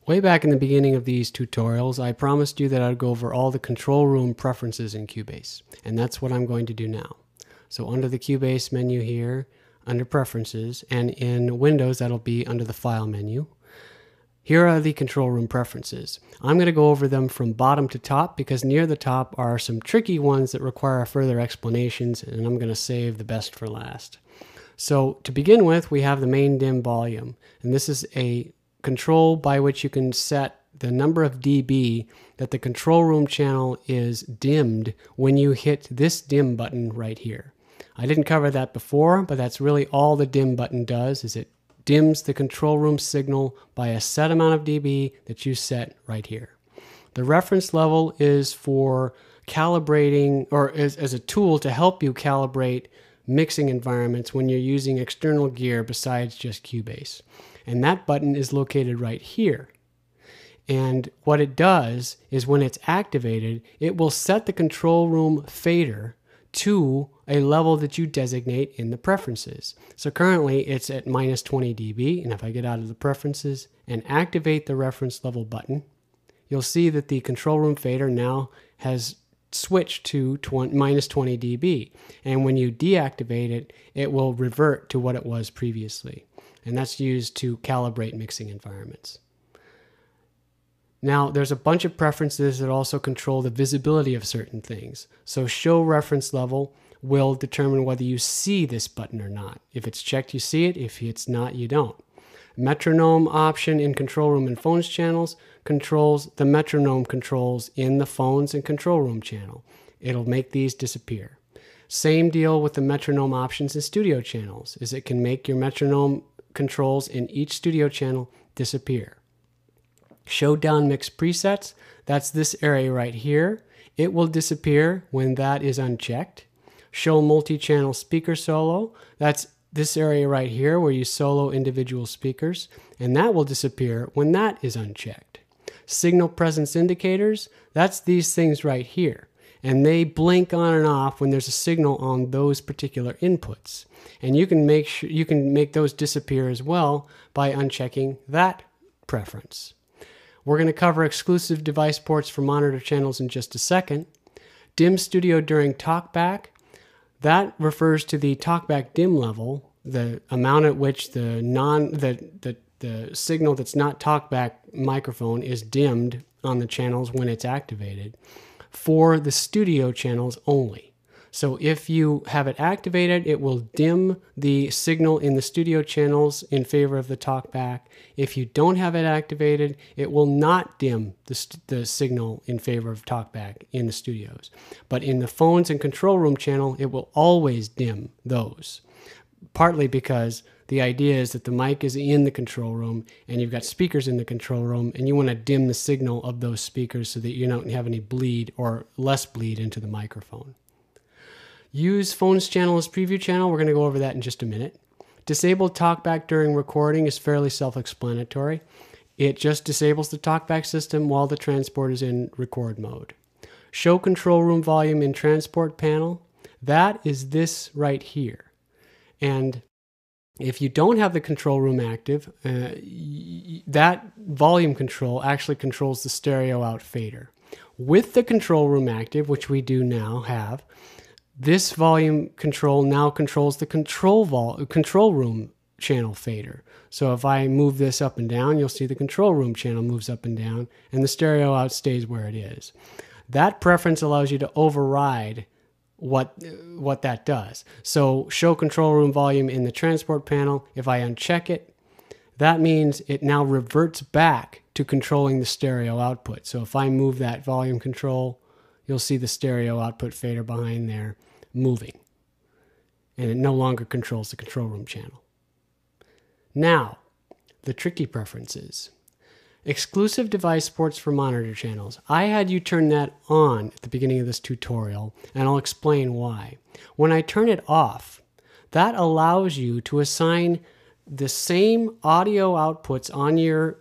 Way back in the beginning of these tutorials, I promised you that I'd go over all the control room preferences in Cubase, and that's what I'm going to do now. So under the Cubase menu here, under Preferences, and in Windows that'll be under the File menu, here are the control room preferences. I'm going to go over them from bottom to top because near the top are some tricky ones that require further explanations, and I'm going to save the best for last. So to begin with, we have the main dim volume, and this is a control by which you can set the number of dB that the control room channel is dimmed when you hit this dim button right here. I didn't cover that before, but that's really all the dim button does, is it dims the control room signal by a set amount of dB that you set right here. The reference level is for calibrating, or as a tool to help you calibrate mixing environments when you're using external gear besides just Cubase. And that button is located right here. And what it does is when it's activated, it will set the control room fader to a level that you designate in the preferences. So currently it's at minus 20 dB, and if I get out of the preferences and activate the reference level button, you'll see that the control room fader now has switched to minus 20 dB. And when you deactivate it, it will revert to what it was previously. And that's used to calibrate mixing environments. Now, there's a bunch of preferences that also control the visibility of certain things. So show reference level will determine whether you see this button or not. If it's checked, you see it. If it's not, you don't. Metronome option in control room and phones channels controls the metronome controls in the phones and control room channel. It'll make these disappear. Same deal with the metronome options in studio channels, is it can make your metronome controls in each studio channel disappear. Show down mix presets, that's this area right here. It will disappear when that is unchecked. Show multi-channel speaker solo, that's this area right here where you solo individual speakers, and that will disappear when that is unchecked. Signal presence indicators, that's these things right here, and they blink on and off when there's a signal on those particular inputs. And you can make those disappear as well by unchecking that preference. We're going to cover exclusive device ports for monitor channels in just a second. Dim studio during talkback, that refers to the talkback dim level, the amount at which the signal that's not talkback microphone is dimmed on the channels when it's activated for the studio channels only. So if you have it activated, it will dim the signal in the studio channels in favor of the talkback. If you don't have it activated, it will not dim the signal in favor of talkback in the studios. But in the phones and control room channel, it will always dim those. Partly because the idea is that the mic is in the control room and you've got speakers in the control room and you want to dim the signal of those speakers so that you don't have any bleed or less bleed into the microphone. Use phones channel as preview channel. We're going to go over that in just a minute. Disable talkback during recording is fairly self-explanatory. It just disables the talkback system while the transport is in record mode. Show control room volume in transport panel. That is this right here. And if you don't have the control room active, that volume control actually controls the stereo out fader. With the control room active, which we do now have, this volume control now controls the control room channel fader. So if I move this up and down, you'll see the control room channel moves up and down, and the stereo out stays where it is. That preference allows you to override what that does. So show control room volume in the transport panel. If I uncheck it, that means it now reverts back to controlling the stereo output. So if I move that volume control, you'll see the stereo output fader behind there moving. And it no longer controls the control room channel. Now, the tricky preferences. Exclusive device ports for monitor channels. I had you turn that on at the beginning of this tutorial, and I'll explain why. When I turn it off, that allows you to assign the same audio outputs on your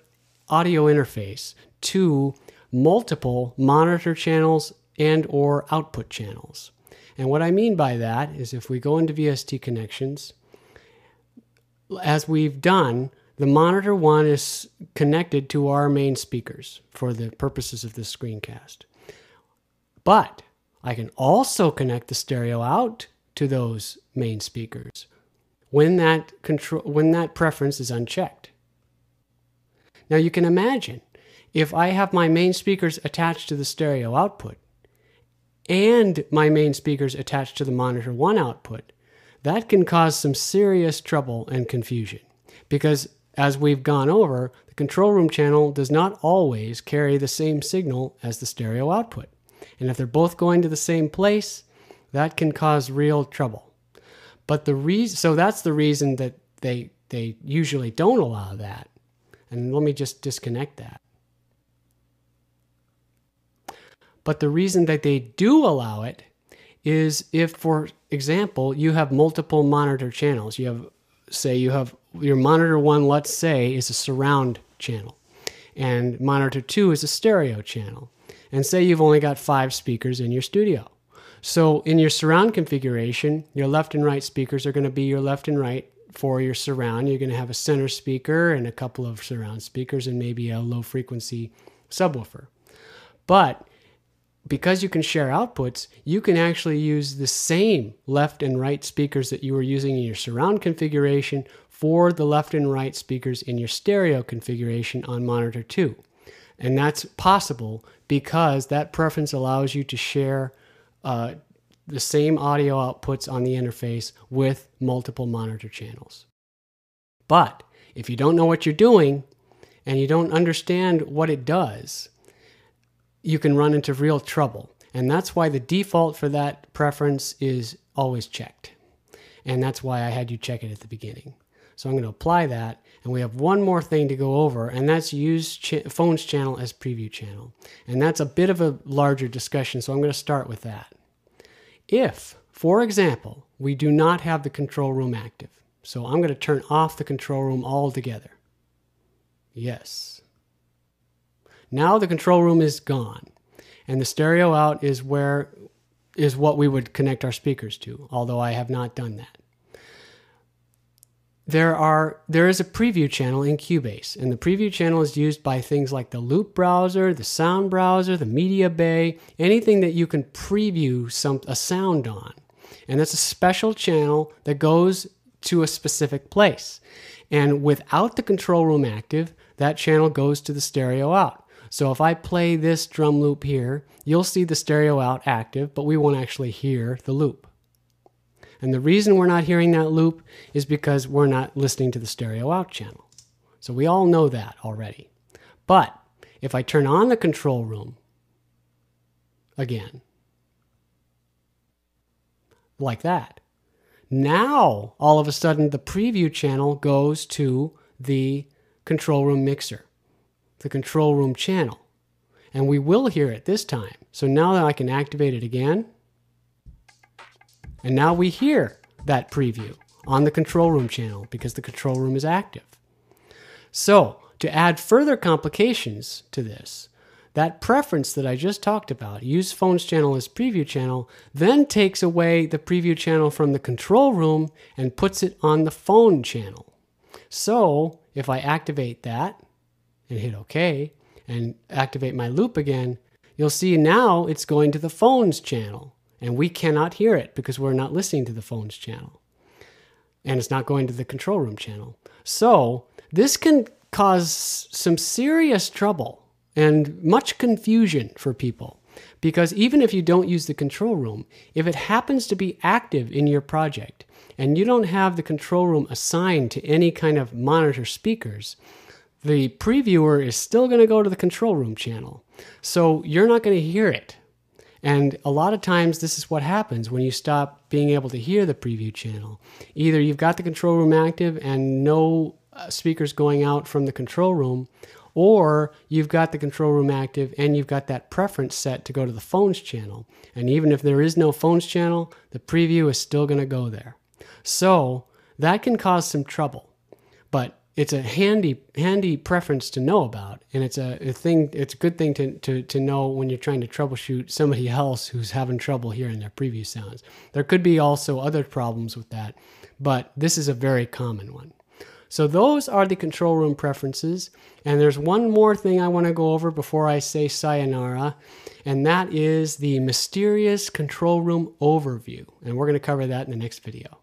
audio interface to multiple monitor channels and or output channels. And what I mean by that is if we go into VST connections, as we've done, the monitor 1 is connected to our main speakers for the purposes of this screencast. But I can also connect the stereo out to those main speakers when that preference is unchecked. Now you can imagine if I have my main speakers attached to the stereo output and my main speakers attached to the monitor 1 output, that can cause some serious trouble and confusion, because as we've gone over, the control room channel does not always carry the same signal as the stereo output. And if they're both going to the same place, that can cause real trouble. But so that's the reason that they usually don't allow that. And let me just disconnect that. But the reason that they do allow it is if, for example, you have multiple monitor channels. Say you have your monitor 1, let's say, is a surround channel, and monitor 2 is a stereo channel. And say you've only got 5 speakers in your studio. So in your surround configuration, your left and right speakers are going to be your left and right for your surround. You're going to have a center speaker and a couple of surround speakers and maybe a low frequency subwoofer. But because you can share outputs, you can actually use the same left and right speakers that you were using in your surround configuration for the left and right speakers in your stereo configuration on monitor 2. And that's possible because that preference allows you to share the same audio outputs on the interface with multiple monitor channels. But if you don't know what you're doing and you don't understand what it does, you can run into real trouble. And that's why the default for that preference is always checked. And that's why I had you check it at the beginning. So I'm going to apply that, and we have one more thing to go over, and that's use phones channel as preview channel. And that's a bit of a larger discussion, so I'm going to start with that. If, for example, we do not have the control room active, so I'm going to turn off the control room altogether. Yes. Now the control room is gone, and the stereo out is what we would connect our speakers to, although I have not done that. There is a preview channel in Cubase, and the preview channel is used by things like the Loop browser, the Sound browser, the Media Bay, anything that you can preview a sound on. And that's a special channel that goes to a specific place. And without the control room active, that channel goes to the stereo out. So if I play this drum loop here, you'll see the stereo out active, but we won't actually hear the loop. And the reason we're not hearing that loop is because we're not listening to the stereo out channel. So we all know that already. But if I turn on the control room again, like that, now all of a sudden the preview channel goes to the control room mixer, the control room channel. And we will hear it this time. So now that I can activate it again, and now we hear that preview on the control room channel because the control room is active. So to add further complications to this, that preference that I just talked about, use phones channel as preview channel, then takes away the preview channel from the control room and puts it on the phone channel. So if I activate that and hit OK and activate my loop again, you'll see now it's going to the phones channel. And we cannot hear it because we're not listening to the phones channel. And it's not going to the control room channel. So this can cause some serious trouble and much confusion for people. Because even if you don't use the control room, if it happens to be active in your project and you don't have the control room assigned to any kind of monitor speakers, the previewer is still going to go to the control room channel. So you're not going to hear it. And a lot of times this is what happens when you stop being able to hear the preview channel. Either you've got the control room active and no speakers going out from the control room, or you've got the control room active and you've got that preference set to go to the phones channel. And even if there is no phones channel, the preview is still going to go there. So that can cause some trouble. But it's a handy preference to know about, and it's a good thing to know when you're trying to troubleshoot somebody else who's having trouble hearing their preview sounds. There could be also other problems with that, but this is a very common one. So those are the control room preferences. And there's one more thing I want to go over before I say sayonara, and that is the mysterious control room overview. And we're going to cover that in the next video.